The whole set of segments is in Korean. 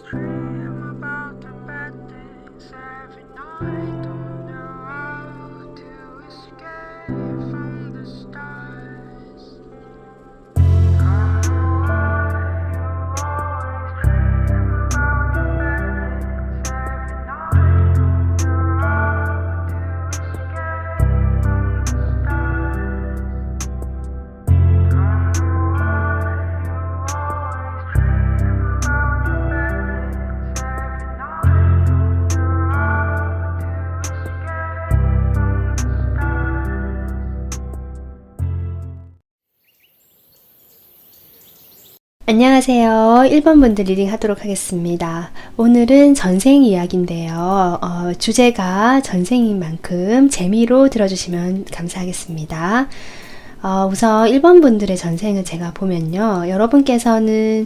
Dream about the bad things every night. Don't know how to escape from the stars. I know why you always dream about the bad things every night. Don't know how to escape from the stars. I know why you always dream about the bad things every night. Don't know how to escape from the stars. 안녕하세요. 1번 분들 리딩 하도록 하겠습니다. 오늘은 전생 이야기인데요. 주제가 전생인 만큼 재미로 들어주시면 감사하겠습니다. 우선 1번 분들의 전생을 제가 보면요. 여러분께서는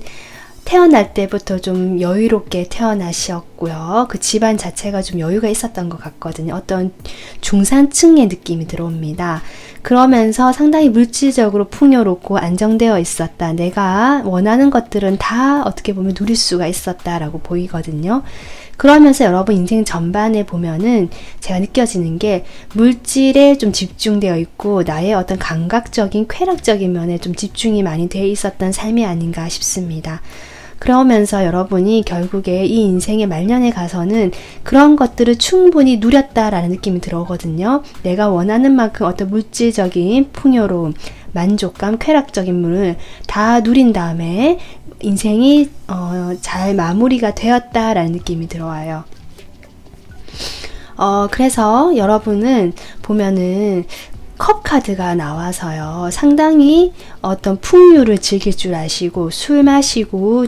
태어날 때부터 좀 여유롭게 태어나셨고요. 그 집안 자체가 좀 여유가 있었던 것 같거든요. 어떤 중산층의 느낌이 들어옵니다. 그러면서 상당히 물질적으로 풍요롭고 안정되어 있었다. 내가 원하는 것들은 다 어떻게 보면 누릴 수가 있었다라고 보이거든요. 그러면서 여러분 인생 전반에 보면은 제가 느껴지는 게 물질에 좀 집중되어 있고 나의 어떤 감각적인 쾌락적인 면에 좀 집중이 많이 되어 있었던 삶이 아닌가 싶습니다. 그러면서 여러분이 결국에 이 인생의 말년에 가서는 그런 것들을 충분히 누렸다라는 느낌이 들어오거든요. 내가 원하는 만큼 어떤 물질적인 풍요로움, 만족감, 쾌락적인 물을 다 누린 다음에 인생이 잘 마무리가 되었다라는 느낌이 들어와요. 그래서 여러분은 보면은 컵 카드가 나와서요. 상당히 어떤 풍류를 즐길 줄 아시고 술 마시고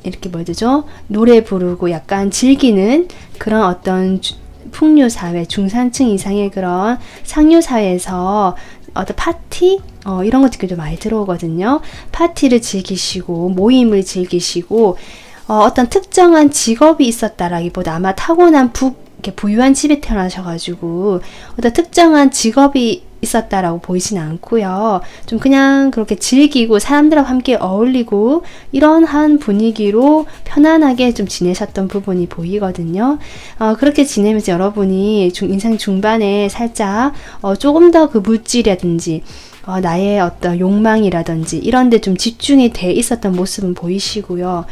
이렇게 뭐죠? 노래 부르고 약간 즐기는 그런 어떤 풍류 사회, 중산층 이상의 그런 상류 사회에서 어떤 파티 이런 것들이 좀 많이 들어오거든요. 파티를 즐기시고 모임을 즐기시고 어떤 특정한 직업이 있었다라기보다 아마 타고난 이렇게 부유한 집에 태어나셔가지고 어떤 특정한 직업이 있었다라고 보이진 않고요. 좀 그냥 그렇게 즐기고 사람들하고 함께 어울리고 이런 한 분위기로 편안하게 좀 지내셨던 부분이 보이거든요. 그렇게 지내면서 여러분이 인생 중반에 살짝 조금 더 그 물질이라든지 나의 어떤 욕망이라든지 이런 데 좀 집중이 돼 있었던 모습은 보이시고요.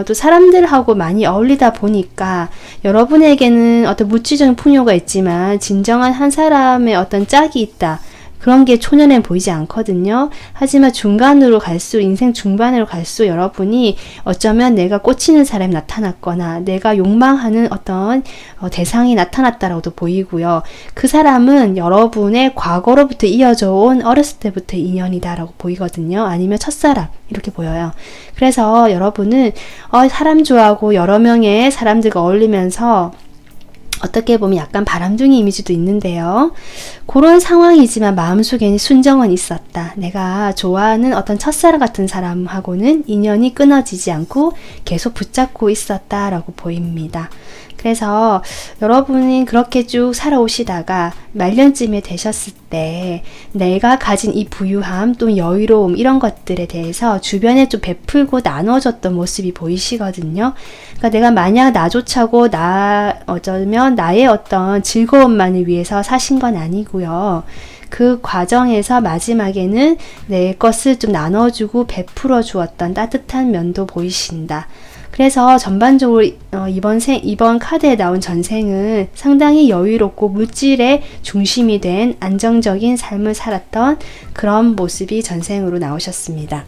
또 사람들하고 많이 어울리다 보니까 여러분에게는 어떤 물질적인 풍요가 있지만 진정한 한 사람의 어떤 짝이 있다. 그런 게 초년에 보이지 않거든요. 하지만 중간으로 갈수록 인생 중반으로 갈수록 여러분이 어쩌면 내가 꽂히는 사람이 나타났거나 내가 욕망하는 어떤 대상이 나타났다라고도 보이고요. 그 사람은 여러분의 과거로부터 이어져 온 어렸을 때부터 인연이다라고 보이거든요. 아니면 첫사람 이렇게 보여요. 그래서 여러분은 사람 좋아하고 여러 명의 사람들과 어울리면서 어떻게 보면 약간 바람둥이 이미지도 있는데요. 그런 상황이지만 마음속에는 순정은 있었다. 내가 좋아하는 어떤 첫사랑 같은 사람하고는 인연이 끊어지지 않고 계속 붙잡고 있었다라고 보입니다. 그래서 여러분이 그렇게 쭉 살아오시다가 말년쯤에 되셨을 때 내가 가진 이 부유함 또는 여유로움 이런 것들에 대해서 주변에 좀 베풀고 나눠줬던 모습이 보이시거든요. 그러니까 내가 만약 나조차고 어쩌면 나의 어떤 즐거움만을 위해서 사신 건 아니고요. 그 과정에서 마지막에는 내 것을 좀 나눠주고 베풀어 주었던 따뜻한 면도 보이신다. 그래서 전반적으로 이번 카드에 나온 전생은 상당히 여유롭고 물질의 중심이 된 안정적인 삶을 살았던 그런 모습이 전생으로 나오셨습니다.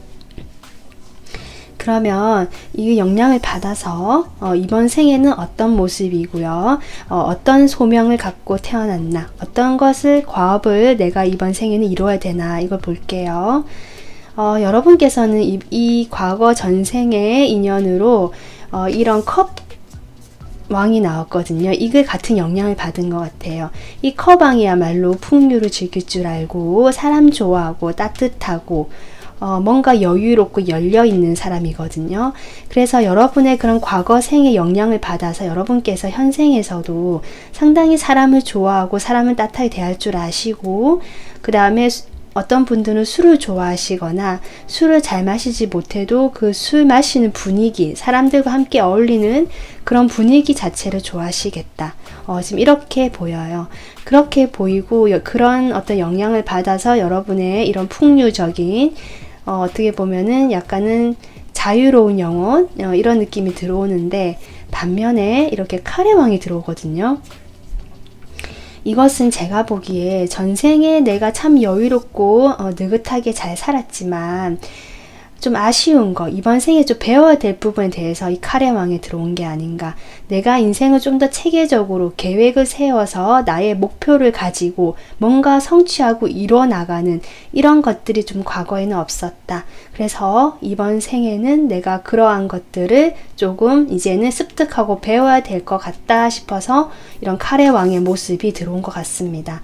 그러면 이 영향을 받아서 이번 생에는 어떤 모습이고요. 어떤 소명을 갖고 태어났나, 어떤 과업을 내가 이번 생에는 이루어야 되나 이걸 볼게요. 여러분께서는 이 과거 전생의 인연으로 이런 컵 왕이 나왔거든요. 이게 같은 영향을 받은 것 같아요. 이 컵왕이야말로 풍류를 즐길 줄 알고 사람 좋아하고 따뜻하고 뭔가 여유롭고 열려있는 사람이거든요. 그래서 여러분의 그런 과거 생의 영향을 받아서 여러분께서 현생에서도 상당히 사람을 좋아하고 사람을 따뜻하게 대할 줄 아시고, 그 다음에 어떤 분들은 술을 좋아하시거나 술을 잘 마시지 못해도 그 술 마시는 분위기, 사람들과 함께 어울리는 그런 분위기 자체를 좋아하시겠다. 지금 이렇게 보여요. 그렇게 보이고 그런 어떤 영향을 받아서 여러분의 이런 풍류적인 어떻게 보면은 약간은 자유로운 영혼 이런 느낌이 들어오는데, 반면에 이렇게 칼의 왕이 들어오거든요. 이것은 제가 보기에 전생에 내가 참 여유롭고 느긋하게 잘 살았지만 좀 아쉬운 거, 이번 생에 좀 배워야 될 부분에 대해서 이 칼의 왕에 들어온 게 아닌가. 내가 인생을 좀 더 체계적으로 계획을 세워서 나의 목표를 가지고 뭔가 성취하고 이뤄나가는 이런 것들이 좀 과거에는 없었다. 그래서 이번 생에는 내가 그러한 것들을 조금 이제는 습득하고 배워야 될 것 같다 싶어서 이런 칼의 왕의 모습이 들어온 것 같습니다.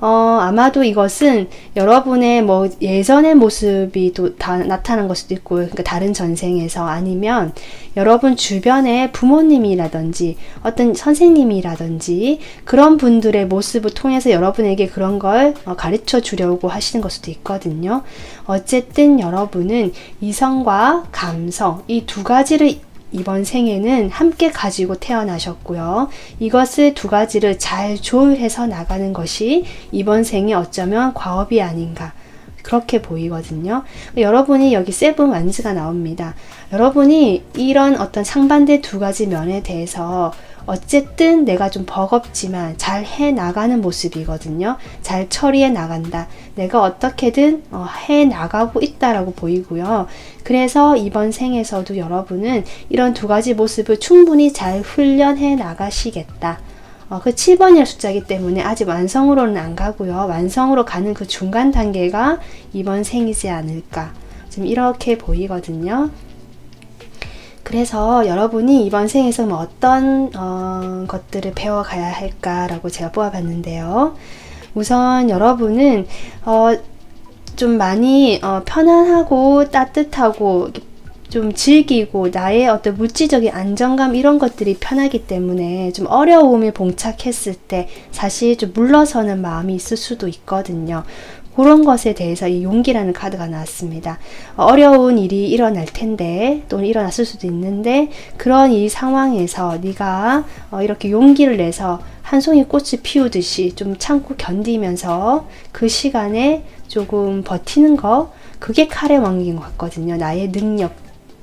아마도 이것은 여러분의 뭐 예전의 모습이 또 나타난 걸 수도 있고, 그러니까 다른 전생에서, 아니면 여러분 주변의 부모님이라든지 어떤 선생님이라든지 그런 분들의 모습을 통해서 여러분에게 그런 걸 가르쳐 주려고 하시는 걸 수도 있거든요. 어쨌든 여러분은 이성과 감성, 이 두 가지를 이번 생에는 함께 가지고 태어나셨고요. 이것을 두 가지를 잘 조율해서 나가는 것이 이번 생에 어쩌면 과업이 아닌가, 그렇게 보이거든요. 여러분이 여기 세븐 완즈가 나옵니다. 여러분이 이런 어떤 상반된 두 가지 면에 대해서 어쨌든 내가 좀 버겁지만 잘 해나가는 모습이거든요. 잘 처리해 나간다. 내가 어떻게든 해나가고 있다라고 보이고요. 그래서 이번 생에서도 여러분은 이런 두 가지 모습을 충분히 잘 훈련해 나가시겠다. 그 7번이라는 숫자이기 때문에 아직 완성으로는 안 가고요. 완성으로 가는 그 중간 단계가 이번 생이지 않을까. 지금 이렇게 보이거든요. 그래서 여러분이 이번 생에서 뭐 어떤 것들을 배워가야 할까라고 제가 뽑아봤는데요. 우선 여러분은 좀 많이 편안하고 따뜻하고 좀 즐기고 나의 어떤 물질적인 안정감 이런 것들이 편하기 때문에 좀 어려움에 봉착했을 때 사실 좀 물러서는 마음이 있을 수도 있거든요. 그런 것에 대해서 이 용기라는 카드가 나왔습니다. 어려운 일이 일어날 텐데, 또는 일어났을 수도 있는데, 그런 이 상황에서 네가 이렇게 용기를 내서 한 송이 꽃을 피우듯이 좀 참고 견디면서 그 시간에 조금 버티는 거, 그게 칼의 왕인 것 같거든요. 나의 능력,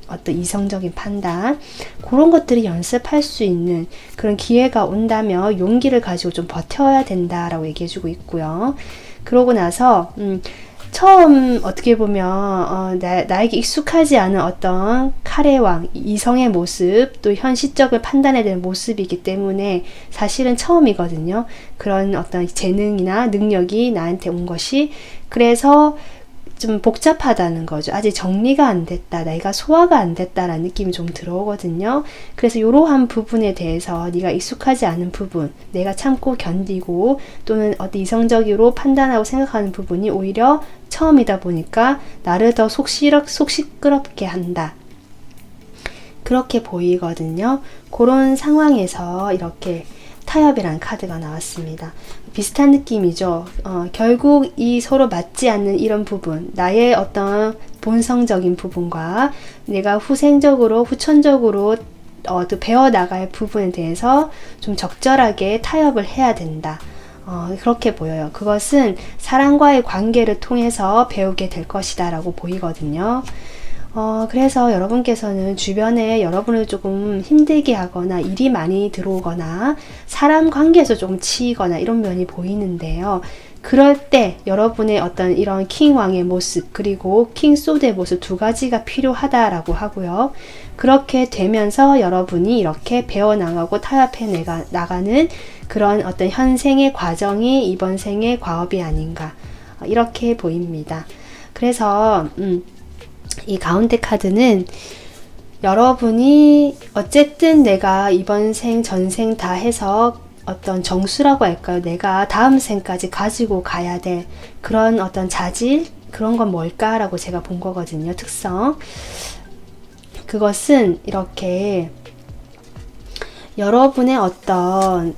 어떤 이성적인 판단, 그런 것들이 연습할 수 있는 그런 기회가 온다면 용기를 가지고 좀 버텨야 된다라고 얘기해주고 있고요. 그러고 나서 처음 어떻게 보면 나에게 익숙하지 않은 어떤 칼의 왕, 이성의 모습, 또 현실적을 판단해야 되는 모습이기 때문에 사실은 처음이거든요. 그런 어떤 재능이나 능력이 나한테 온 것이. 그래서 좀 복잡하다는 거죠. 아직 정리가 안 됐다, 내가 소화가 안 됐다라는 느낌이 좀 들어오거든요. 그래서 이러한 부분에 대해서 네가 익숙하지 않은 부분, 내가 참고 견디고 또는 어떤 이성적으로 판단하고 생각하는 부분이 오히려 처음이다 보니까 나를 더 속 시끄럽게 한다, 그렇게 보이거든요. 그런 상황에서 이렇게 타협이라는 카드가 나왔습니다. 비슷한 느낌이죠. 결국 이 서로 맞지 않는 이런 부분, 나의 어떤 본성적인 부분과 내가 후천적으로 또 배워나갈 부분에 대해서 좀 적절하게 타협을 해야 된다. 그렇게 보여요. 그것은 사람과의 관계를 통해서 배우게 될 것이다 라고 보이거든요. 그래서 여러분께서는 주변에 여러분을 조금 힘들게 하거나 일이 많이 들어오거나 사람 관계에서 조금 치이거나 이런 면이 보이는데요. 그럴 때 여러분의 어떤 이런 킹왕의 모습, 그리고 킹소드의 모습 두 가지가 필요하다라고 하고요. 그렇게 되면서 여러분이 이렇게 배워나가고 타협해 나가는 그런 어떤 현생의 과정이 이번 생의 과업이 아닌가, 이렇게 보입니다. 그래서 이 가운데 카드는 여러분이 어쨌든 내가 이번 생, 전생 다 해서 어떤 정수라고 할까요? 내가 다음 생까지 가지고 가야 될 그런 어떤 자질, 그런 건 뭘까라고 제가 본 거거든요. 특성. 그것은 이렇게 여러분의 어떤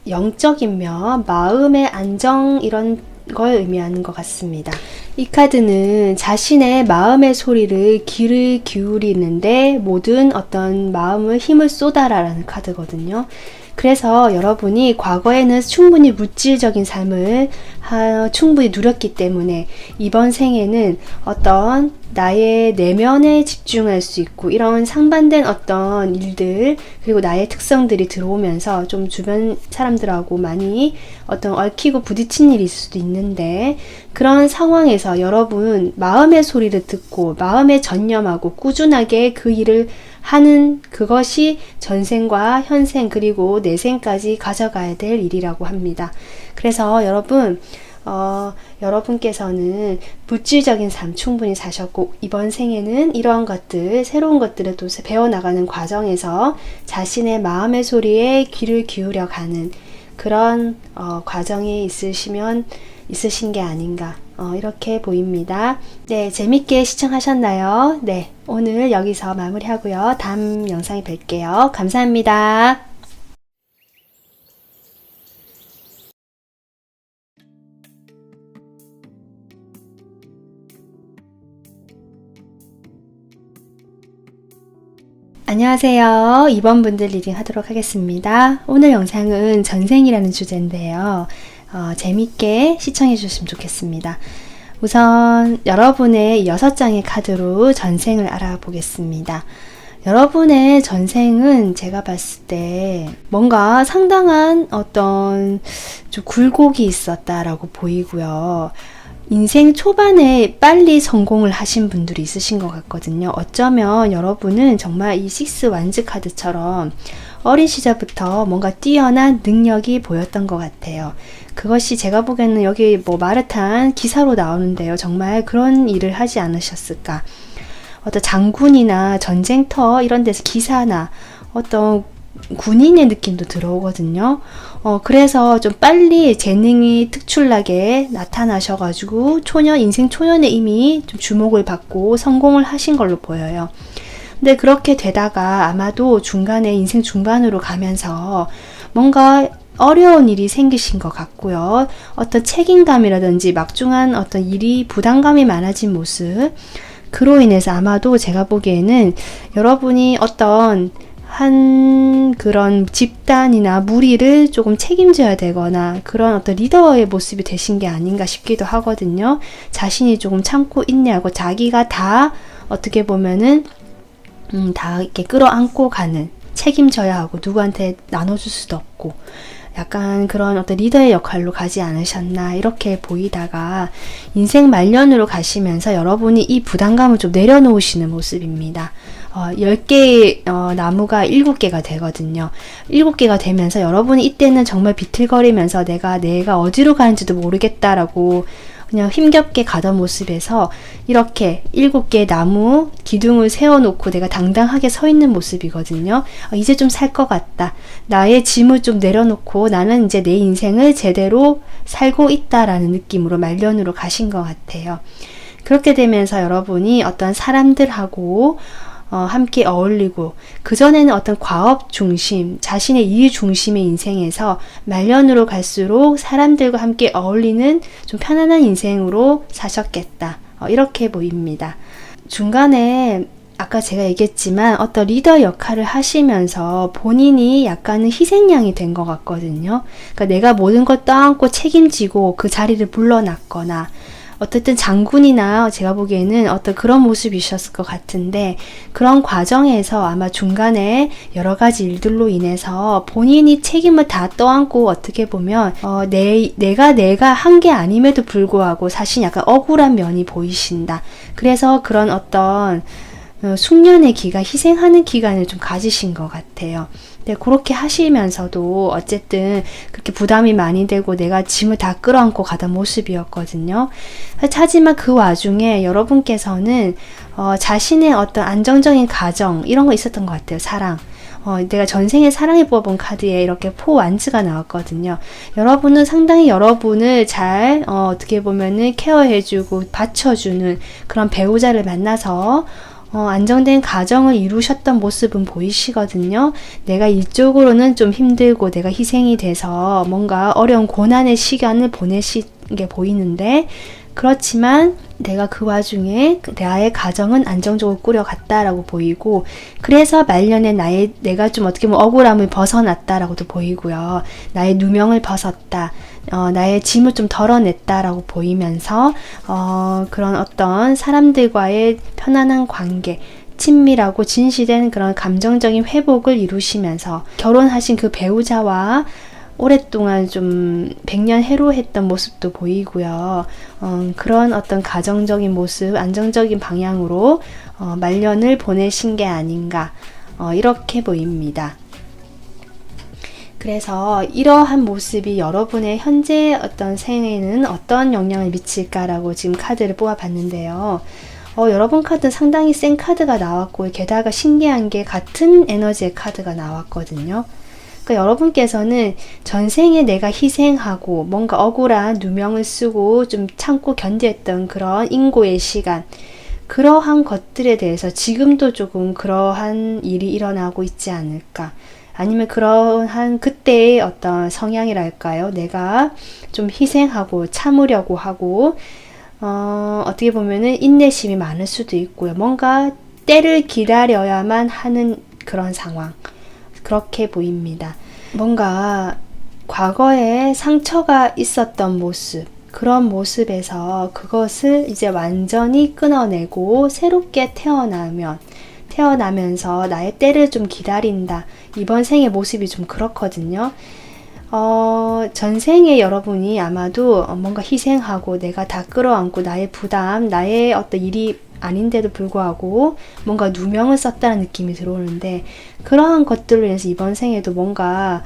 영적인 면, 마음의 안정 이런 걸 의미하는 것 같습니다. 이 카드는 자신의 마음의 소리를 귀를 기울이는데 모든 어떤 마음을 힘을 쏟아라라는 카드거든요. 그래서 여러분이 과거에는 충분히 물질적인 삶을 충분히 누렸기 때문에 이번 생에는 어떤 나의 내면에 집중할 수 있고 이런 상반된 어떤 일들 그리고 나의 특성들이 들어오면서 좀 주변 사람들하고 많이 어떤 얽히고 부딪힌 일이 있을 수도 있는데 그런 상황에서 여러분 마음의 소리를 듣고 마음에 전념하고 꾸준하게 그 일을 하는 그것이 전생과 현생 그리고 내생까지 가져가야 될 일이라고 합니다. 그래서 여러분 여러분께서는 물질적인 삶 충분히 사셨고 이번 생에는 이러한 것들 새로운 것들을 또 배워나가는 과정에서 자신의 마음의 소리에 귀를 기울여 가는 그런 과정이 있으신 게 아닌가 이렇게 보입니다. 네, 재밌게 시청하셨나요? 네, 오늘 여기서 마무리하고요. 다음 영상에 뵐게요. 감사합니다. 안녕하세요. 2번 분들 리딩 하도록 하겠습니다. 오늘 영상은 전생이라는 주제인데요. 재밌게 시청해 주셨으면 좋겠습니다. 우선 여러분의 6장의 카드로 전생을 알아보겠습니다. 여러분의 전생은 제가 봤을 때 뭔가 상당한 어떤 좀 굴곡이 있었다라고 보이고요. 인생 초반에 빨리 성공을 하신 분들이 있으신 것 같거든요. 어쩌면 여러분은 정말 이 식스 완즈 카드처럼 어린 시절부터 뭔가 뛰어난 능력이 보였던 것 같아요. 그것이 제가 보기에는 여기 뭐 마르탄 기사로 나오는데요. 정말 그런 일을 하지 않으셨을까. 어떤 장군이나 전쟁터 이런 데서 기사나 어떤 군인의 느낌도 들어오거든요. 그래서 좀 빨리 재능이 특출나게 나타나셔가지고 인생 초년에 이미 좀 주목을 받고 성공을 하신 걸로 보여요. 근데 그렇게 되다가 아마도 중간에 인생 중반으로 가면서 뭔가 어려운 일이 생기신 것 같고요. 어떤 책임감이라든지 막중한 어떤 일이 부담감이 많아진 모습 그로 인해서 아마도 제가 보기에는 여러분이 어떤 그런 집단이나 무리를 조금 책임져야 되거나 그런 어떤 리더의 모습이 되신 게 아닌가 싶기도 하거든요. 자신이 조금 참고 인내하고 자기가 다 어떻게 보면은 다 이렇게 끌어안고 가는 책임져야 하고 누구한테 나눠줄 수도 없고 약간 그런 어떤 리더의 역할로 가지 않으셨나 이렇게 보이다가 인생 말년으로 가시면서 여러분이 이 부담감을 좀 내려놓으시는 모습입니다. 10개의 나무가 7개가 되거든요. 7개가 되면서 여러분이 이때는 정말 비틀거리면서 내가 어디로 가는지도 모르겠다라고 그냥 힘겹게 가던 모습에서 이렇게 7개의 나무 기둥을 세워놓고 내가 당당하게 서 있는 모습이거든요. 이제 좀 살 것 같다. 나의 짐을 좀 내려놓고 나는 이제 내 인생을 제대로 살고 있다라는 느낌으로 말년으로 가신 것 같아요. 그렇게 되면서 여러분이 어떤 사람들하고 함께 어울리고 그전에는 어떤 과업 중심, 자신의 일 중심의 인생에서 말년으로 갈수록 사람들과 함께 어울리는 좀 편안한 인생으로 사셨겠다. 이렇게 보입니다. 중간에 아까 제가 얘기했지만 어떤 리더 역할을 하시면서 본인이 약간은 희생양이 된 것 같거든요. 그러니까 내가 모든 걸 떠안고 책임지고 그 자리를 물러났거나 어쨌든 장군이나 제가 보기에는 어떤 그런 모습이셨을 것 같은데 그런 과정에서 아마 중간에 여러 가지 일들로 인해서 본인이 책임을 다 떠안고 어떻게 보면 내가 한 게 아님에도 불구하고 사실 약간 억울한 면이 보이신다. 그래서 그런 어떤 숙련의 기간, 희생하는 기간을 좀 가지신 것 같아요. 네, 그렇게 하시면서도 어쨌든 그렇게 부담이 많이 되고 내가 짐을 다 끌어안고 가던 모습이었거든요. 하지만 그 와중에 여러분께서는 자신의 어떤 안정적인 가정 이런 거 있었던 것 같아요. 사랑. 내가 전생에 사랑해 뽑은 카드에 이렇게 포완즈가 나왔거든요. 여러분은 상당히 여러분을 잘 어떻게 보면은 케어해주고 받쳐주는 그런 배우자를 만나서 안정된 가정을 이루셨던 모습은 보이시거든요. 내가 이쪽으로는 좀 힘들고 내가 희생이 돼서 뭔가 어려운 고난의 시간을 보내신 게 보이는데, 그렇지만 내가 그 와중에 나의 가정은 안정적으로 꾸려갔다라고 보이고, 그래서 말년에 내가 좀 어떻게 보면 억울함을 벗어났다라고도 보이고요. 나의 누명을 벗었다. 나의 짐을 좀 덜어냈다라고 보이면서 그런 어떤 사람들과의 편안한 관계, 친밀하고 진실된 그런 감정적인 회복을 이루시면서 결혼하신 그 배우자와 오랫동안 좀 백년해로했던 모습도 보이고요. 그런 어떤 가정적인 모습, 안정적인 방향으로 말년을 보내신 게 아닌가, 이렇게 보입니다. 그래서 이러한 모습이 여러분의 현재 어떤 생에는 어떤 영향을 미칠까라고 지금 카드를 뽑아봤는데요. 여러분 카드는 상당히 센 카드가 나왔고, 게다가 신기한 게 같은 에너지의 카드가 나왔거든요. 그러니까 여러분께서는 전생에 내가 희생하고 뭔가 억울한 누명을 쓰고 좀 참고 견뎠던 그런 인고의 시간, 그러한 것들에 대해서 지금도 조금 그러한 일이 일어나고 있지 않을까, 아니면 그러한 그때의 어떤 성향이랄까요, 내가 좀 희생하고 참으려고 하고 어떻게 보면은 인내심이 많을 수도 있고요. 뭔가 때를 기다려야만 하는 그런 상황, 그렇게 보입니다. 뭔가 과거에 상처가 있었던 모습, 그런 모습에서 그것을 이제 완전히 끊어내고 새롭게 태어나면서 나의 때를 좀 기다린다. 이번 생의 모습이 좀 그렇거든요. 전생에 여러분이 아마도 뭔가 희생하고 내가 다 끌어안고 나의 부담, 나의 어떤 일이 아닌데도 불구하고 뭔가 누명을 썼다는 느낌이 들어오는데, 그러한 것들로 인해서 이번 생에도 뭔가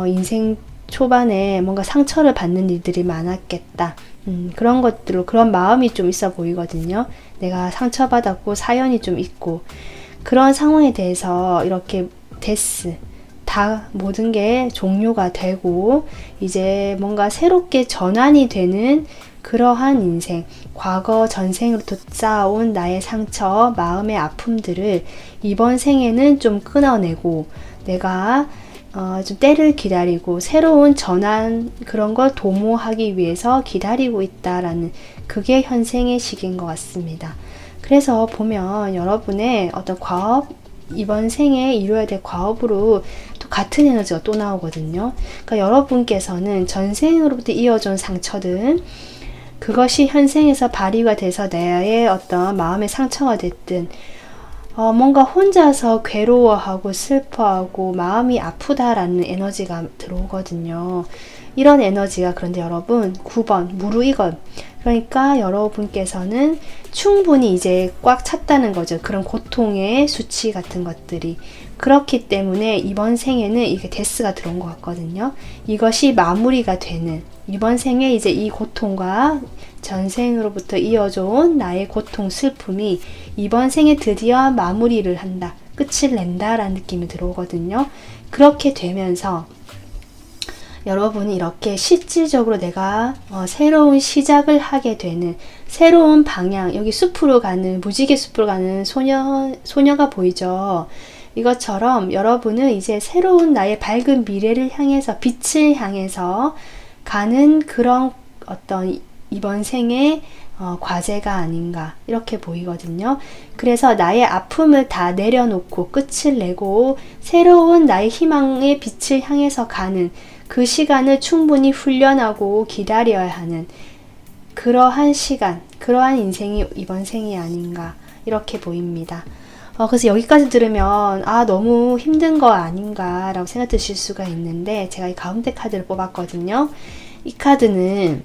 인생 초반에 뭔가 상처를 받는 일들이 많았겠다. 그런 것들로 그런 마음이 좀 있어 보이거든요. 내가 상처받았고 사연이 좀 있고, 그런 상황에 대해서 이렇게 다 모든 게 종료가 되고 이제 뭔가 새롭게 전환이 되는 그러한 인생, 과거 전생으로부터 쌓아온 나의 상처, 마음의 아픔들을 이번 생에는 좀 끊어내고 내가 좀 때를 기다리고 새로운 전환, 그런 걸 도모하기 위해서 기다리고 있다라는, 그게 현생의 시기인 것 같습니다. 그래서 보면 여러분의 어떤 과업, 이번 생에 이루어야 될 과업으로 또 같은 에너지가 또 나오거든요. 그러니까 여러분께서는 전생으로부터 이어져온 상처들, 그것이 현생에서 발휘가 돼서 나의 어떤 마음의 상처가 됐든 뭔가 혼자서 괴로워하고 슬퍼하고 마음이 아프다라는 에너지가 들어오거든요. 이런 에너지가, 그런데 여러분 9번 무르익어, 그러니까 여러분께서는 충분히 이제 꽉 찼다는 거죠. 그런 고통의 수치 같은 것들이. 그렇기 때문에 이번 생에는 이게 데스가 들어온 것 같거든요. 이것이 마무리가 되는, 이번 생에 이제 이 고통과 전생으로부터 이어져 온 나의 고통, 슬픔이 이번 생에 드디어 마무리를 한다, 끝을 낸다라는 느낌이 들어오거든요. 그렇게 되면서 여러분이 이렇게 실질적으로 내가 새로운 시작을 하게 되는 새로운 방향, 여기 숲으로 가는, 무지개 숲으로 가는 소녀가 보이죠. 이것처럼 여러분은 이제 새로운 나의 밝은 미래를 향해서, 빛을 향해서 가는 그런 어떤 이번 생의 과제가 아닌가, 이렇게 보이거든요. 그래서 나의 아픔을 다 내려놓고 끝을 내고 새로운 나의 희망의 빛을 향해서 가는 그 시간을 충분히 훈련하고 기다려야 하는 그러한 시간, 그러한 인생이 이번 생이 아닌가, 이렇게 보입니다. 그래서 여기까지 들으면 너무 힘든 거 아닌가 라고 생각 드실 수가 있는데, 제가 이 가운데 카드를 뽑았거든요. 이 카드는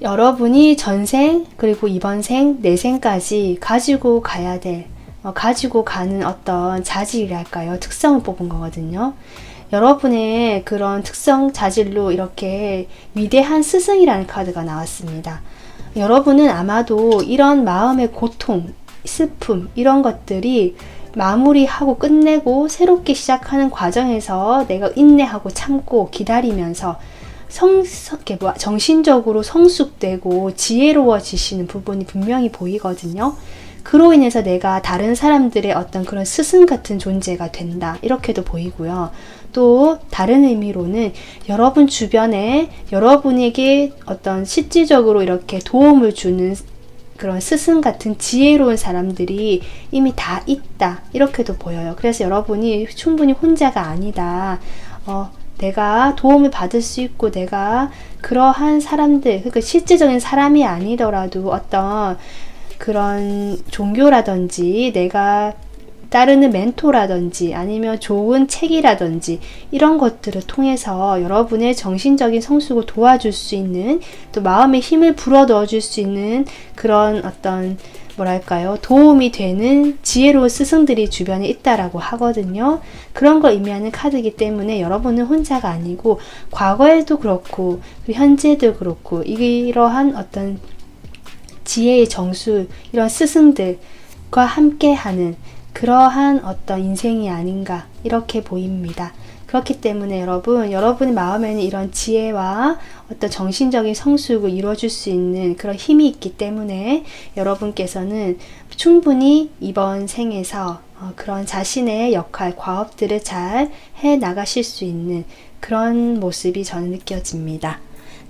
여러분이 전생 그리고 이번 생, 내생까지 가지고 가야 될, 가지고 가는 어떤 자질이랄까요, 특성을 뽑은 거거든요. 여러분의 그런 특성, 자질로 이렇게 위대한 스승이라는 카드가 나왔습니다. 여러분은 아마도 이런 마음의 고통, 슬픔, 이런 것들이 마무리하고 끝내고 새롭게 시작하는 과정에서 내가 인내하고 참고 기다리면서 정신적으로 성숙되고 지혜로워지시는 부분이 분명히 보이거든요. 그로 인해서 내가 다른 사람들의 어떤 그런 스승 같은 존재가 된다. 이렇게도 보이고요. 또 다른 의미로는 여러분 주변에 여러분에게 어떤 실질적으로 이렇게 도움을 주는 그런 스승 같은 지혜로운 사람들이 이미 다 있다. 이렇게도 보여요. 그래서 여러분이 충분히 혼자가 아니다. 내가 도움을 받을 수 있고 내가 그러한 사람들, 그러니까 실질적인 사람이 아니더라도 어떤 그런 종교라든지 내가 따르는 멘토라든지 아니면 좋은 책이라든지 이런 것들을 통해서 여러분의 정신적인 성숙을 도와줄 수 있는, 또 마음의 힘을 불어넣어 줄 수 있는 그런 어떤 뭐랄까요, 도움이 되는 지혜로운 스승들이 주변에 있다라고 하거든요. 그런 걸 의미하는 카드이기 때문에 여러분은 혼자가 아니고 과거에도 그렇고 현재도 그렇고 이러한 어떤 지혜의 정수, 이런 스승들과 함께하는 그러한 어떤 인생이 아닌가 이렇게 보입니다. 그렇기 때문에 여러분의 마음에는 이런 지혜와 어떤 정신적인 성숙을 이루어줄 수 있는 그런 힘이 있기 때문에 여러분께서는 충분히 이번 생에서 그런 자신의 역할, 과업들을 잘 해 나가실 수 있는 그런 모습이 저는 느껴집니다.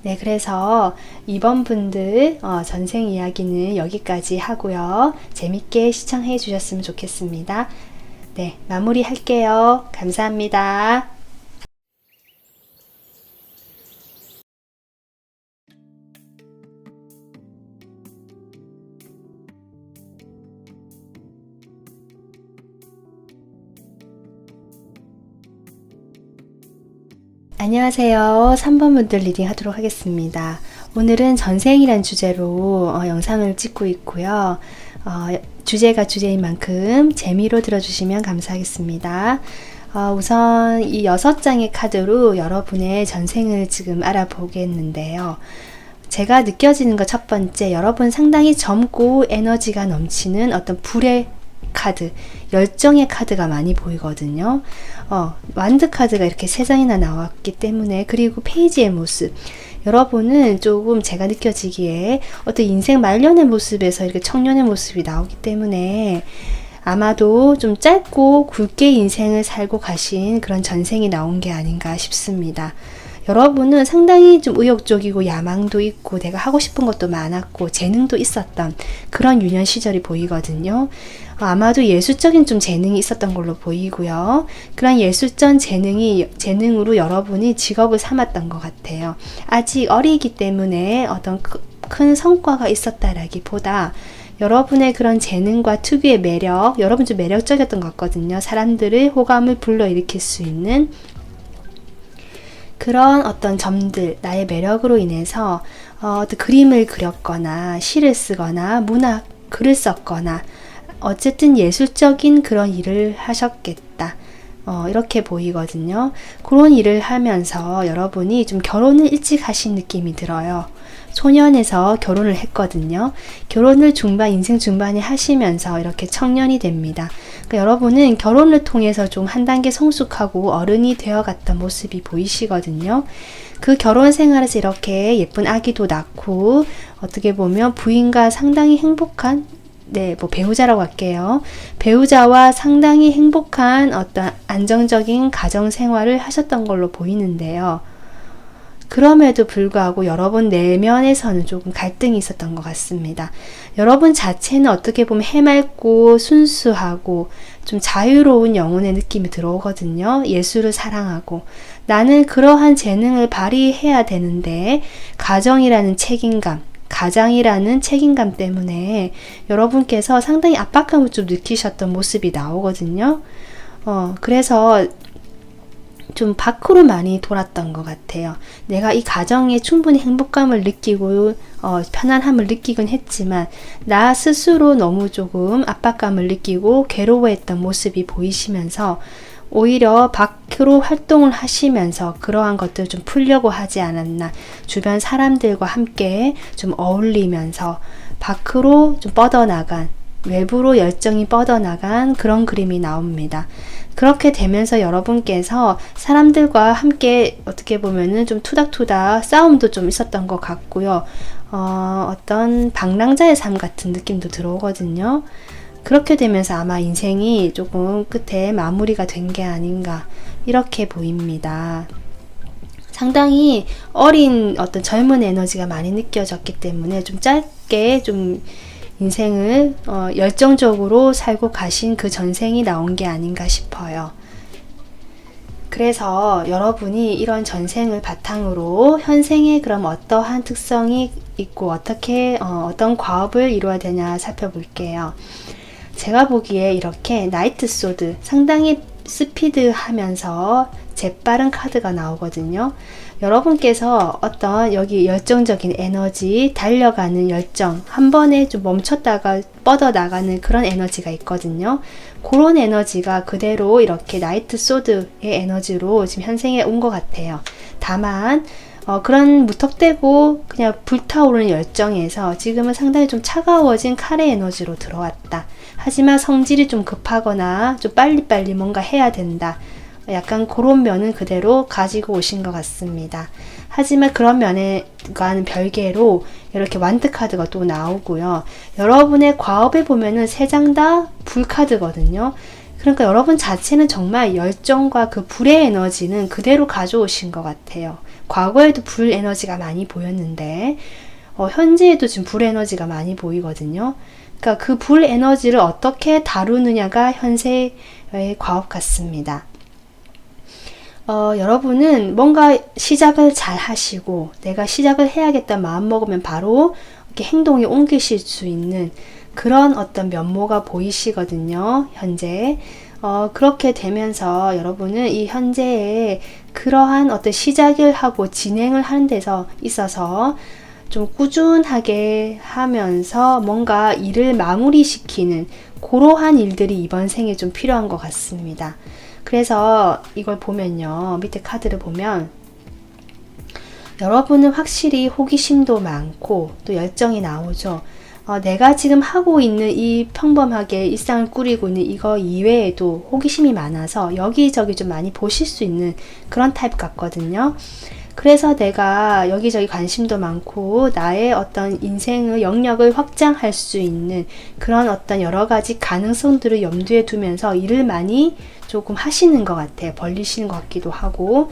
네, 그래서 이번 분들 전생 이야기는 여기까지 하고요. 재밌게 시청해 주셨으면 좋겠습니다. 네, 마무리 할게요. 감사합니다. 안녕하세요. 3번 분들 리딩 하도록 하겠습니다. 오늘은 전생이란 주제로 영상을 찍고 있고요. 주제가 주제인 만큼 재미로 들어주시면 감사하겠습니다. 우선 이 6장의 카드로 여러분의 전생을 지금 알아보겠는데요. 제가 느껴지는 것 첫 번째, 여러분 상당히 젊고 에너지가 넘치는 어떤 불의 카드, 열정의 카드가 많이 보이거든요. 완드 카드가 이렇게 3장이나 나왔기 때문에, 그리고 페이지의 모습, 여러분은 조금 제가 느껴지기에 어떤 인생 말년의 모습에서 이렇게 청년의 모습이 나오기 때문에 아마도 좀 짧고 굵게 인생을 살고 가신 그런 전생이 나온 게 아닌가 싶습니다. 여러분은 상당히 좀 의욕적이고 야망도 있고 내가 하고 싶은 것도 많았고 재능도 있었던 그런 유년 시절이 보이거든요. 아마도 예술적인 좀 재능이 있었던 걸로 보이고요. 그런 예술적 재능으로 여러분이 직업을 삼았던 것 같아요. 아직 어리기 때문에 어떤 큰 성과가 있었다라기보다 여러분의 그런 재능과 특유의 매력, 여러분 좀 매력적이었던 것 같거든요. 사람들의 호감을 불러일으킬 수 있는 그런 어떤 점들, 나의 매력으로 인해서 어떤 그림을 그렸거나 시를 쓰거나 문학, 글을 썼거나 어쨌든 예술적인 그런 일을 하셨겠다. 이렇게 보이거든요. 그런 일을 하면서 여러분이 좀 결혼을 일찍 하신 느낌이 들어요. 소년에서 결혼을 했거든요. 결혼을 인생 중반에 하시면서 이렇게 청년이 됩니다. 그러니까 여러분은 결혼을 통해서 좀 한 단계 성숙하고 어른이 되어갔던 모습이 보이시거든요. 그 결혼 생활에서 이렇게 예쁜 아기도 낳고 어떻게 보면 부인과 상당히 행복한 배우자라고 할게요. 배우자와 상당히 행복한 어떤 안정적인 가정 생활을 하셨던 걸로 보이는데요. 그럼에도 불구하고 여러분 내면에서는 조금 갈등이 있었던 것 같습니다. 여러분 자체는 어떻게 보면 해맑고 순수하고 좀 자유로운 영혼의 느낌이 들어오거든요. 예술을 사랑하고 나는 그러한 재능을 발휘해야 되는데 가장이라는 책임감 때문에 여러분께서 상당히 압박감을 좀 느끼셨던 모습이 나오거든요. 그래서 좀 밖으로 많이 돌았던 것 같아요. 내가 이 가정에 충분히 행복감을 느끼고 편안함을 느끼곤 했지만 나 스스로 너무 조금 압박감을 느끼고 괴로워했던 모습이 보이시면서 오히려 밖으로 활동을 하시면서 그러한 것들을 좀 풀려고 하지 않았나. 주변 사람들과 함께 좀 어울리면서 밖으로 좀 뻗어나간 외부로 열정이 뻗어나간 그런 그림이 나옵니다. 그렇게 되면서 여러분께서 사람들과 함께 어떻게 보면은 좀 투닥투닥 싸움도 좀 있었던 것 같고요. 어떤 방랑자의 삶 같은 느낌도 들어오거든요. 그렇게 되면서 아마 인생이 조금 끝에 마무리가 된 게 아닌가 이렇게 보입니다. 상당히 어린 어떤 젊은 에너지가 많이 느껴졌기 때문에 좀 짧게 좀 인생을 열정적으로 살고 가신 그 전생이 나온 게 아닌가 싶어요. 그래서 여러분이 이런 전생을 바탕으로 현생에 그럼 어떠한 특성이 있고 어떻게 어떤 과업을 이루어야 되냐 살펴볼게요. 제가 보기에 이렇게 나이트 소드 상당히 스피드하면서 재빠른 카드가 나오거든요. 여러분께서 어떤 여기 열정적인 에너지, 달려가는 열정, 한 번에 좀 멈췄다가 뻗어나가는 그런 에너지가 있거든요. 그런 에너지가 그대로 이렇게 나이트 소드의 에너지로 지금 현생에 온 것 같아요. 다만 그런 무턱대고 그냥 불타오르는 열정에서 지금은 상당히 좀 차가워진 칼의 에너지로 들어왔다. 하지만 성질이 좀 급하거나 좀 빨리빨리 뭔가 해야 된다. 약간 그런 면은 그대로 가지고 오신 것 같습니다. 하지만 그런 면과는 별개로 이렇게 완드 카드가 또 나오고요. 여러분의 과업에 보면은 3장 다 불 카드거든요. 그러니까 여러분 자체는 정말 열정과 그 불의 에너지는 그대로 가져오신 것 같아요. 과거에도 불 에너지가 많이 보였는데 현재에도 지금 불 에너지가 많이 보이거든요. 그러니까 그 불 에너지를 어떻게 다루느냐가 현재의 과업 같습니다. 여러분은 뭔가 시작을 잘 하시고 내가 시작을 해야겠다 마음 먹으면 바로 이렇게 행동에 옮기실 수 있는 그런 어떤 면모가 보이시거든요. 현재. 그렇게 되면서 여러분은 이 현재에 그러한 어떤 시작을 하고 진행을 하는 데서 있어서 좀 꾸준하게 하면서 뭔가 일을 마무리시키는 그러한 일들이 이번 생에 좀 필요한 것 같습니다. 그래서 이걸 보면요. 밑에 카드를 보면 여러분은 확실히 호기심도 많고 또 열정이 나오죠. 내가 지금 하고 있는 이 평범하게 일상을 꾸리고 있는 이거 이외에도 호기심이 많아서 여기저기 좀 많이 보실 수 있는 그런 타입 같거든요. 그래서 내가 여기저기 관심도 많고 나의 어떤 인생의 영역을 확장할 수 있는 그런 어떤 여러 가지 가능성들을 염두에 두면서 일을 많이 조금 하시는 것 같아요. 벌리시는 것 같기도 하고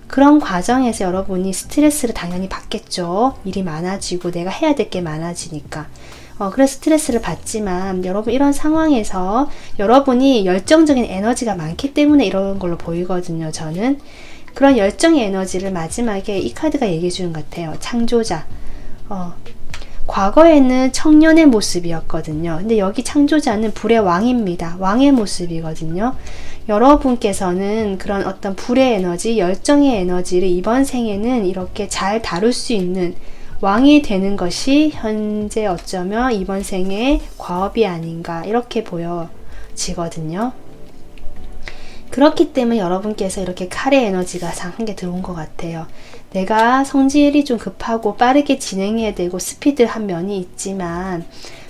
그런 과정에서 여러분이 스트레스를 당연히 받겠죠. 일이 많아지고 내가 해야 될 게 많아지니까. 그래서 스트레스를 받지만 여러분 이런 상황에서 여러분이 열정적인 에너지가 많기 때문에 이런 걸로 보이거든요. 저는. 그런 열정의 에너지를 마지막에 이 카드가 얘기해 주는 것 같아요. 창조자. 과거에는 청년의 모습이었거든요. 근데 여기 창조자는 불의 왕입니다. 왕의 모습이거든요. 여러분께서는 그런 어떤 불의 에너지, 열정의 에너지를 이번 생에는 이렇게 잘 다룰 수 있는 왕이 되는 것이 현재 어쩌면 이번 생의 과업이 아닌가 이렇게 보여지거든요. 그렇기 때문에 여러분께서 이렇게 칼의 에너지가 한 개 들어온 것 같아요. 내가 성질이 좀 급하고 빠르게 진행해야 되고 스피드한 면이 있지만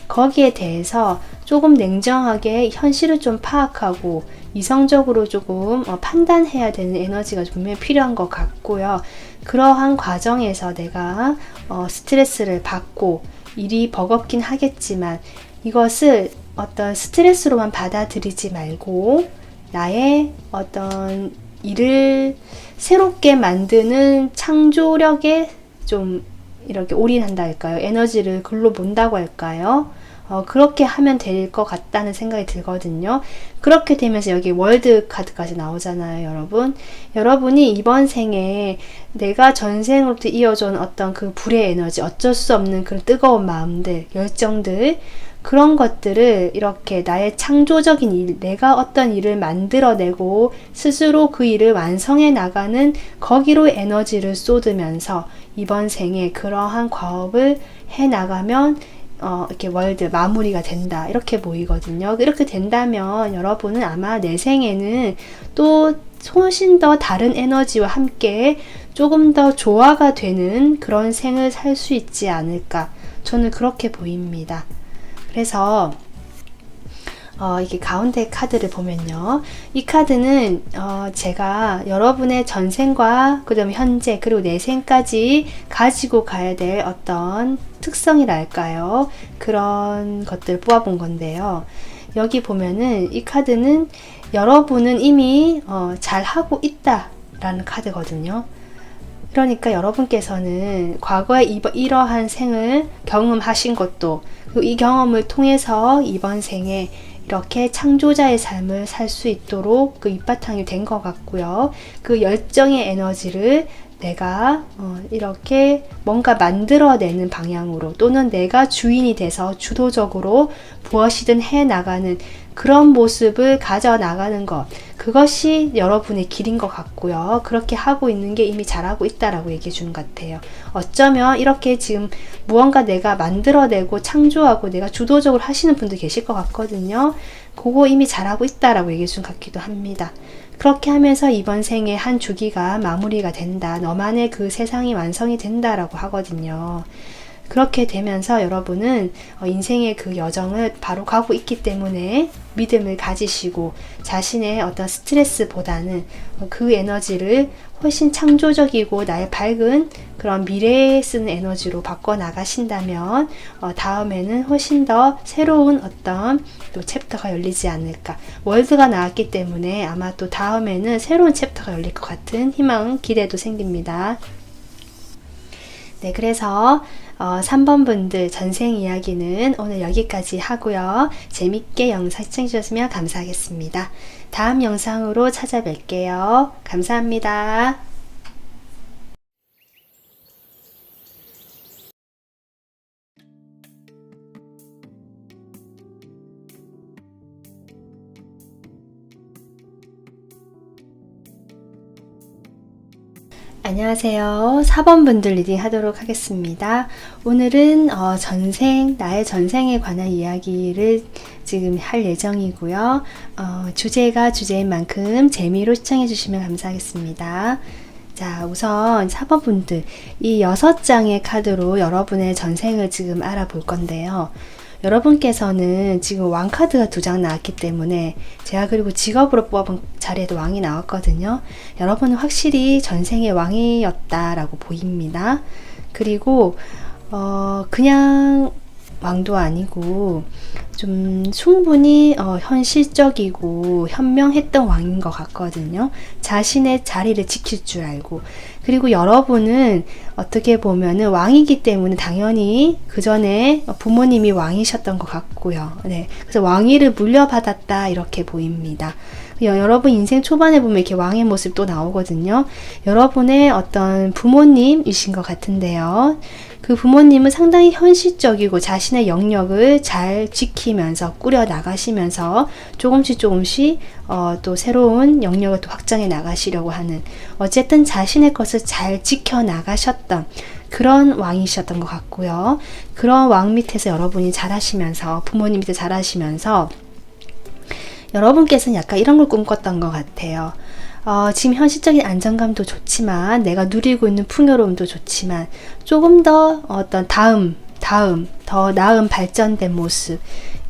거기에 대해서 조금 냉정하게 현실을 좀 파악하고 이성적으로 조금 판단해야 되는 에너지가 분명히 필요한 것 같고요. 그러한 과정에서 내가 스트레스를 받고 일이 버겁긴 하겠지만 이것을 어떤 스트레스로만 받아들이지 말고 나의 어떤 일을 새롭게 만드는 창조력에 좀 이렇게 올인한다 할까요? 에너지를 글로 본다고 할까요? 그렇게 하면 될 것 같다는 생각이 들거든요. 그렇게 되면서 여기 월드 카드까지 나오잖아요, 여러분. 여러분이 이번 생에 내가 전생으로부터 이어져온 어떤 그 불의 에너지, 어쩔 수 없는 그런 뜨거운 마음들, 열정들, 그런 것들을 이렇게 나의 창조적인 일, 내가 어떤 일을 만들어내고 스스로 그 일을 완성해 나가는 거기로 에너지를 쏟으면서 이번 생에 그러한 과업을 해 나가면 이렇게 월드 마무리가 된다 이렇게 보이거든요. 이렇게 된다면 여러분은 아마 내 생에는 또 훨씬 더 다른 에너지와 함께 조금 더 조화가 되는 그런 생을 살 수 있지 않을까 저는 그렇게 보입니다. 그래서 이게 가운데 카드를 보면요. 이 카드는 제가 여러분의 전생과 그다음에 현재 그리고 내생까지 가지고 가야 될 어떤 특성이랄까요? 그런 것들을 뽑아본 건데요. 여기 보면은 이 카드는 여러분은 이미 잘하고 있다라는 카드거든요. 그러니까 여러분께서는 과거에 이러한 생을 경험하신 것도, 그리고 이 경험을 통해서 이번 생에 이렇게 창조자의 삶을 살 수 있도록 그 밑바탕이 된 것 같고요. 그 열정의 에너지를 내가 이렇게 뭔가 만들어내는 방향으로, 또는 내가 주인이 돼서 주도적으로 무엇이든 해나가는 그런 모습을 가져나가는 것, 그것이 여러분의 길인 것 같고요. 그렇게 하고 있는 게 이미 잘하고 있다라고 얘기해 주는 것 같아요. 어쩌면 이렇게 지금 무언가 내가 만들어내고 창조하고 내가 주도적으로 하시는 분도 계실 것 같거든요. 그거 이미 잘하고 있다라고 얘기해 주는 것 같기도 합니다. 그렇게 하면서 이번 생에 한 주기가 마무리가 된다. 너만의 그 세상이 완성이 된다라고 하거든요. 그렇게 되면서 여러분은 인생의 그 여정을 바로 가고 있기 때문에 믿음을 가지시고 자신의 어떤 스트레스보다는 그 에너지를 훨씬 창조적이고 나의 밝은 그런 미래에 쓰는 에너지로 바꿔 나가신다면 다음에는 훨씬 더 새로운 어떤 또 챕터가 열리지 않을까. 월드가 나왔기 때문에 아마 또 다음에는 새로운 챕터가 열릴 것 같은 희망, 기대도 생깁니다. 네, 그래서 3번 분들 전생 이야기는 오늘 여기까지 하고요. 재밌게 영상 시청해주셨으면 감사하겠습니다. 다음 영상으로 찾아뵐게요. 감사합니다. 안녕하세요. 4번 분들 리딩 하도록 하겠습니다. 오늘은 나의 전생에 관한 이야기를 지금 할 예정이고요. 주제가 주제인 만큼 재미로 시청해 주시면 감사하겠습니다. 자, 우선 4번 분들, 이 6장의 카드로 여러분의 전생을 지금 알아볼 건데요. 여러분께서는 지금 왕카드가 2장 나왔기 때문에 제가 그리고 직업으로 뽑아본 자리에도 왕이 나왔거든요. 여러분은 확실히 전생의 왕이었다라고 보입니다. 그리고 그냥 왕도 아니고 좀 충분히 현실적이고 현명했던 왕인 것 같거든요. 자신의 자리를 지킬 줄 알고. 그리고 여러분은 어떻게 보면은 왕이기 때문에 당연히 그 전에 부모님이 왕이셨던 것 같고요. 네, 그래서 왕위를 물려받았다 이렇게 보입니다. 여러분 인생 초반에 보면 이렇게 왕의 모습 또 나오거든요. 여러분의 어떤 부모님이신 것 같은데요. 그 부모님은 상당히 현실적이고 자신의 영역을 잘 지키면서 꾸려 나가시면서 조금씩 또 새로운 영역을 또 확장해 나가시려고 하는, 어쨌든 자신의 것을 잘 지켜 나가셨던 그런 왕이셨던 것 같고요. 그런 왕 밑에서 여러분이 자라시면서, 부모님 밑에 자라시면서 여러분께서는 약간 이런 걸 꿈꿨던 것 같아요. 지금 현실적인 안정감도 좋지만, 내가 누리고 있는 풍요로움도 좋지만, 조금 더 어떤 더 나은 발전된 모습,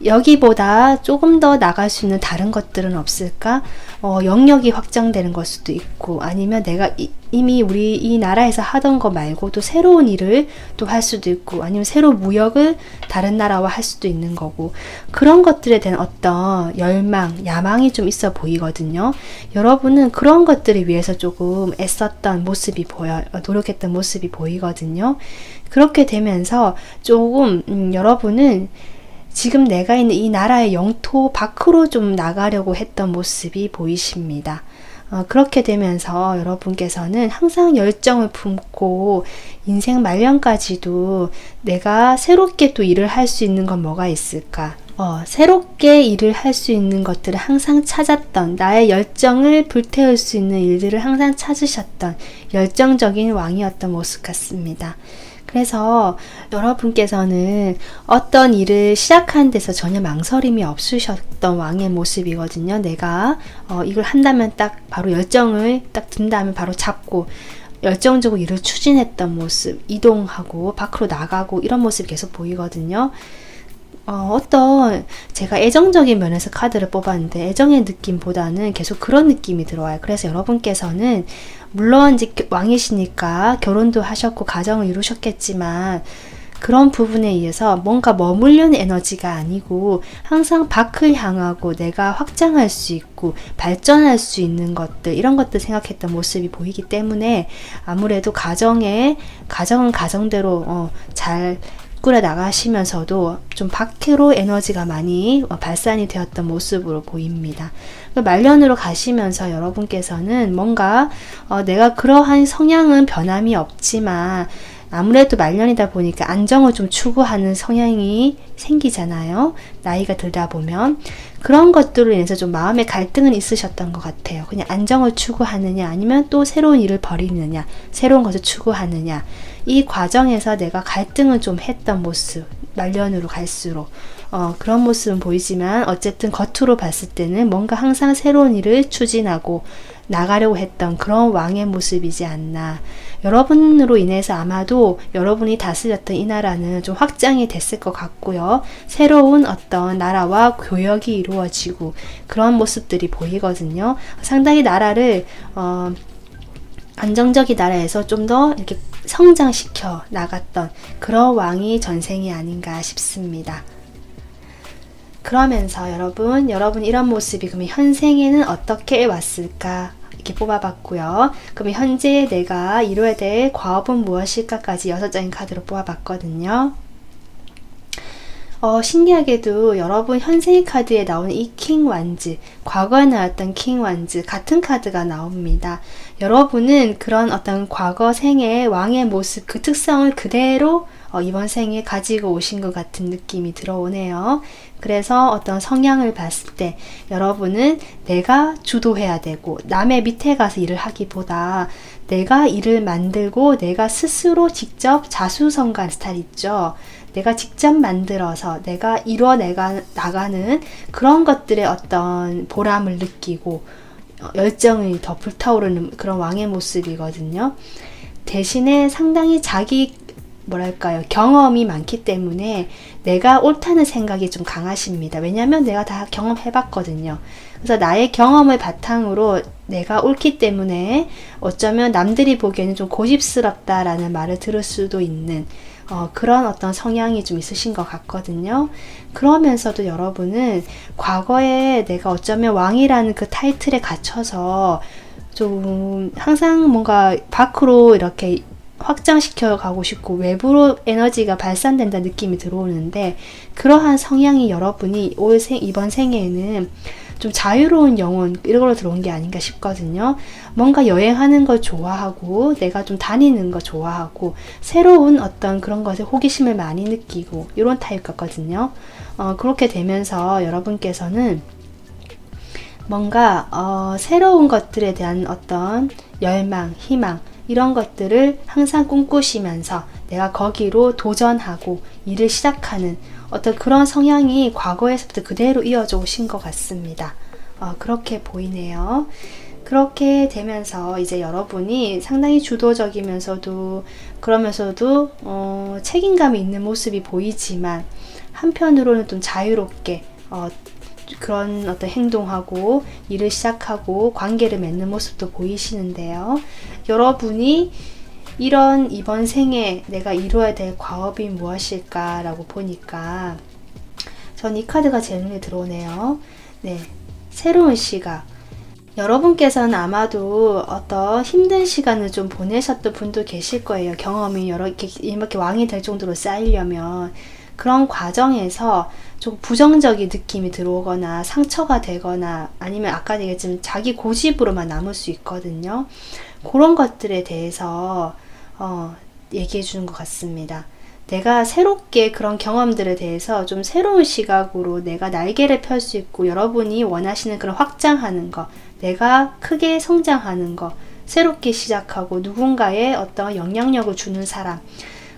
여기보다 조금 더 나갈 수 있는 다른 것들은 없을까? 영역이 확장되는 걸 수도 있고, 아니면 내가 이미 우리 이 나라에서 하던 거 말고 또 새로운 일을 또 할 수도 있고, 아니면 새로운 무역을 다른 나라와 할 수도 있는 거고, 그런 것들에 대한 어떤 열망, 야망이 좀 있어 보이거든요. 여러분은 그런 것들을 위해서 조금 애썼던 모습이 보여요. 노력했던 모습이 보이거든요. 그렇게 되면서 조금 여러분은 지금 내가 있는 이 나라의 영토 밖으로 좀 나가려고 했던 모습이 보이십니다. 그렇게 되면서 여러분께서는 항상 열정을 품고 인생 말년까지도 내가 새롭게 또 일을 할 수 있는 건 뭐가 있을까? 새롭게 일을 할 수 있는 것들을 항상 찾았던, 나의 열정을 불태울 수 있는 일들을 항상 찾으셨던 열정적인 왕이었던 모습 같습니다. 그래서 여러분께서는 어떤 일을 시작하는 데서 전혀 망설임이 없으셨던 왕의 모습이거든요. 내가 이걸 한다면 딱 바로 열정을 딱 든다면 바로 잡고 열정적으로 일을 추진했던 모습, 이동하고 밖으로 나가고 이런 모습이 계속 보이거든요. 어떤 제가 애정적인 면에서 카드를 뽑았는데 애정의 느낌보다는 계속 그런 느낌이 들어와요. 그래서 여러분께서는 물론 이제 왕이시니까 결혼도 하셨고 가정을 이루셨겠지만 그런 부분에 의해서 뭔가 머물려는 에너지가 아니고 항상 밖을 향하고 내가 확장할 수 있고 발전할 수 있는 것들, 이런 것들 생각했던 모습이 보이기 때문에 아무래도 가정은 가정대로 잘 꾸려 나가시면서도 좀 밖으로 에너지가 많이 발산이 되었던 모습으로 보입니다. 말년으로 가시면서 여러분께서는 뭔가 내가 그러한 성향은 변함이 없지만 아무래도 말년이다 보니까 안정을 좀 추구하는 성향이 생기잖아요. 나이가 들다 보면. 그런 것들로 인해서 좀 마음의 갈등은 있으셨던 것 같아요. 그냥 안정을 추구하느냐 아니면 또 새로운 일을 벌이느냐, 새로운 것을 추구하느냐. 이 과정에서 내가 갈등을 좀 했던 모습, 말년으로 갈수록 그런 모습은 보이지만 어쨌든 겉으로 봤을 때는 뭔가 항상 새로운 일을 추진하고 나가려고 했던 그런 왕의 모습이지 않나. 여러분으로 인해서 아마도 여러분이 다스렸던 이 나라는 좀 확장이 됐을 것 같고요. 새로운 어떤 나라와 교역이 이루어지고 그런 모습들이 보이거든요. 상당히 나라를 안정적인 나라에서 좀 더 이렇게 성장시켜 나갔던 그런 왕이 전생이 아닌가 싶습니다. 그러면서 여러분 이런 모습이 그러면 현생에는 어떻게 왔을까? 이렇게 뽑아봤고요. 그럼 현재 내가 이루어야 될 과업은 무엇일까까지 6장의 카드로 뽑아봤거든요. 신기하게도 여러분 현생의 카드에 나오는 이 킹 완즈, 과거에 나왔던 킹 완즈 같은 카드가 나옵니다. 여러분은 그런 어떤 과거 생의 왕의 모습, 그 특성을 그대로 이번 생에 가지고 오신 것 같은 느낌이 들어오네요. 그래서 어떤 성향을 봤을 때 여러분은 내가 주도해야 되고 남의 밑에 가서 일을 하기보다 내가 일을 만들고 내가 스스로 직접 자수성가한 스타일 있죠. 내가 직접 만들어서 내가 나가는 그런 것들의 어떤 보람을 느끼고 열정이 더 불타오르는 그런 왕의 모습이거든요. 대신에 상당히 경험이 많기 때문에 내가 옳다는 생각이 좀 강하십니다. 왜냐하면 내가 다 경험해봤거든요. 그래서 나의 경험을 바탕으로 내가 옳기 때문에 어쩌면 남들이 보기에는 좀 고집스럽다라는 말을 들을 수도 있는 그런 어떤 성향이 좀 있으신 것 같거든요. 그러면서도 여러분은 과거에 내가 어쩌면 왕이라는 그 타이틀에 갇혀서 좀 항상 뭔가 밖으로 이렇게 확장시켜 가고 싶고 외부로 에너지가 발산된다 느낌이 들어오는데 그러한 성향이 여러분이 이번 생에는 좀 자유로운 영혼 이런 걸로 들어온 게 아닌가 싶거든요. 뭔가 여행하는 걸 좋아하고 내가 좀 다니는 거 좋아하고 새로운 어떤 그런 것에 호기심을 많이 느끼고 이런 타입 같거든요. 그렇게 되면서 여러분께서는 뭔가 새로운 것들에 대한 어떤 열망, 희망 이런 것들을 항상 꿈꾸시면서 내가 거기로 도전하고 일을 시작하는 어떤 그런 성향이 과거에서부터 그대로 이어져 오신 것 같습니다. 그렇게 보이네요. 그렇게 되면서 이제 여러분이 상당히 주도적이면서도 그러면서도 책임감이 있는 모습이 보이지만 한편으로는 좀 자유롭게 그런 어떤 행동하고 일을 시작하고 관계를 맺는 모습도 보이시는데요. 여러분이 이번 생에 내가 이루어야 될 과업이 무엇일까 라고 보니까 전 이 카드가 제일 눈에 들어오네요. 네, 새로운 시각. 여러분께서는 아마도 어떤 힘든 시간을 좀 보내셨던 분도 계실 거예요. 경험이 이렇게 왕이 될 정도로 쌓이려면 그런 과정에서 좀 부정적인 느낌이 들어오거나 상처가 되거나 아니면 아까 얘기했지만 자기 고집으로만 남을 수 있거든요. 그런 것들에 대해서 얘기해 주는 것 같습니다. 내가 새롭게 그런 경험들에 대해서 좀 새로운 시각으로 내가 날개를 펼 수 있고 여러분이 원하시는 그런 확장하는 거, 내가 크게 성장하는 거, 새롭게 시작하고 누군가의 어떤 영향력을 주는 사람,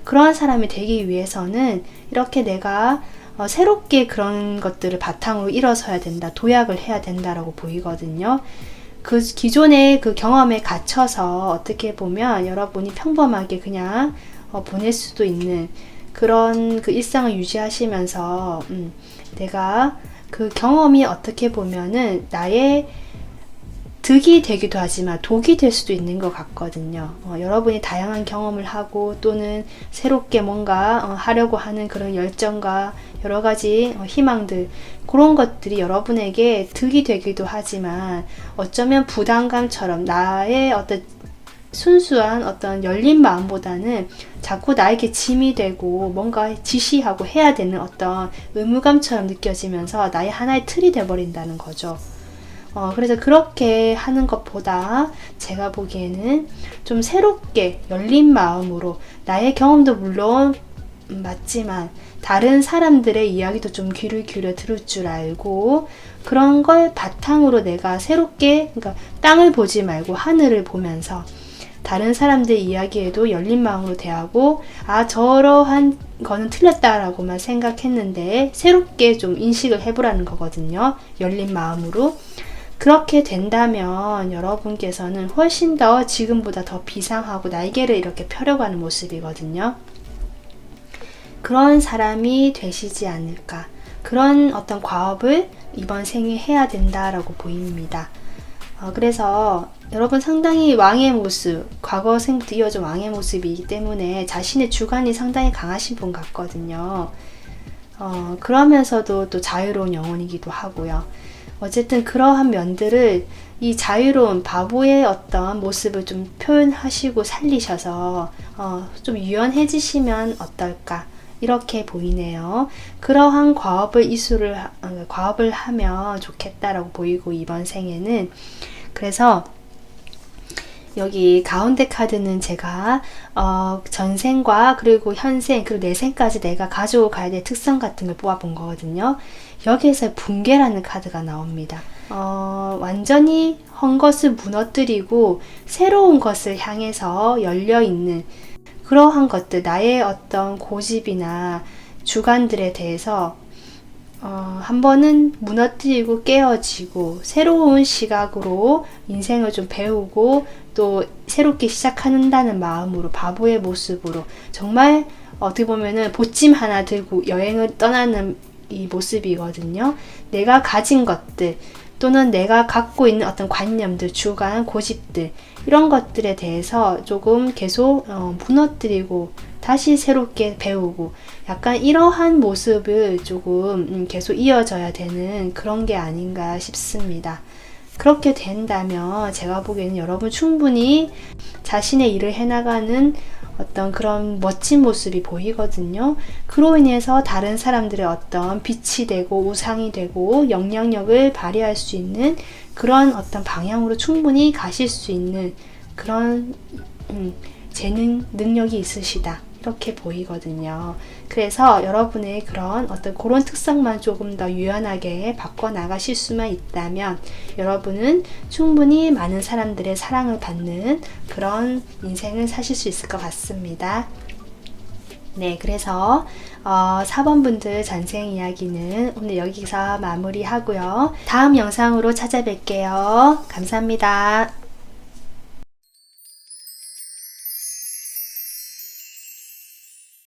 그러한 사람이 되기 위해서는 이렇게 내가 새롭게 그런 것들을 바탕으로 일어서야 된다, 도약을 해야 된다라고 보이거든요. 그 기존의 그 경험에 갇혀서 어떻게 보면 여러분이 평범하게 그냥 보낼 수도 있는 그런 그 일상을 유지하시면서 내가 그 경험이 어떻게 보면은 나의 득이 되기도 하지만 독이 될 수도 있는 것 같거든요. 여러분이 다양한 경험을 하고 또는 새롭게 뭔가 하려고 하는 그런 열정과 여러 가지 희망들, 그런 것들이 여러분에게 득이 되기도 하지만 어쩌면 부담감처럼 나의 어떤 순수한 어떤 열린 마음보다는 자꾸 나에게 짐이 되고 뭔가 지시하고 해야 되는 어떤 의무감처럼 느껴지면서 나의 하나의 틀이 돼버린다는 거죠. 그래서 그렇게 하는 것보다 제가 보기에는 좀 새롭게 열린 마음으로 나의 경험도 물론 맞지만 다른 사람들의 이야기도 좀 귀를 기울여 들을 줄 알고 그런 걸 바탕으로 내가 새롭게, 그러니까 땅을 보지 말고 하늘을 보면서 다른 사람들 이야기에도 열린 마음으로 대하고 저러한 거는 틀렸다라고만 생각했는데 새롭게 좀 인식을 해보라는 거거든요. 열린 마음으로. 그렇게 된다면 여러분께서는 훨씬 더 지금보다 더 비상하고 날개를 이렇게 펴려가는 모습이거든요. 그런 사람이 되시지 않을까. 그런 어떤 과업을 이번 생에 해야 된다라고 보입니다. 그래서 여러분 상당히 왕의 모습, 과거 생부터 이어져 왕의 모습이기 때문에 자신의 주관이 상당히 강하신 분 같거든요. 그러면서도 또 자유로운 영혼이기도 하고요. 어쨌든 그러한 면들을 이 자유로운 바보의 어떤 모습을 좀 표현하시고 살리셔서 좀 유연해지시면 어떨까 이렇게 보이네요. 그러한 과업을 하면 좋겠다라고 보이고 이번 생에는. 그래서 여기 가운데 카드는 제가 전생과 그리고 현생 그리고 내생까지 내가 가지고 가야 될 특성 같은 걸 뽑아본 거거든요. 여기에서 붕괴라는 카드가 나옵니다. 완전히 헌 것을 무너뜨리고 새로운 것을 향해서 열려있는 그러한 것들, 나의 어떤 고집이나 주관들에 대해서 한 번은 무너뜨리고 깨어지고 새로운 시각으로 인생을 좀 배우고 또 새롭게 시작한다는 마음으로 바보의 모습으로 정말 어떻게 보면은 보찜 하나 들고 여행을 떠나는 이 모습이거든요. 내가 가진 것들 또는 내가 갖고 있는 어떤 관념들, 주관, 고집들 이런 것들에 대해서 조금 계속 무너뜨리고 다시 새롭게 배우고 약간 이러한 모습을 조금 계속 이어져야 되는 그런 게 아닌가 싶습니다. 그렇게 된다면 제가 보기에는 여러분 충분히 자신의 일을 해나가는 어떤 그런 멋진 모습이 보이거든요. 그로 인해서 다른 사람들의 어떤 빛이 되고 우상이 되고 영향력을 발휘할 수 있는 그런 어떤 방향으로 충분히 가실 수 있는 그런 재능, 능력이 있으시다. 이렇게 보이거든요. 그래서 여러분의 그런 어떤 그런 특성만 조금 더 유연하게 바꿔나가실 수만 있다면 여러분은 충분히 많은 사람들의 사랑을 받는 그런 인생을 사실 수 있을 것 같습니다. 네, 그래서 4번 분들 전생 이야기는 오늘 여기서 마무리하고요. 다음 영상으로 찾아뵐게요. 감사합니다.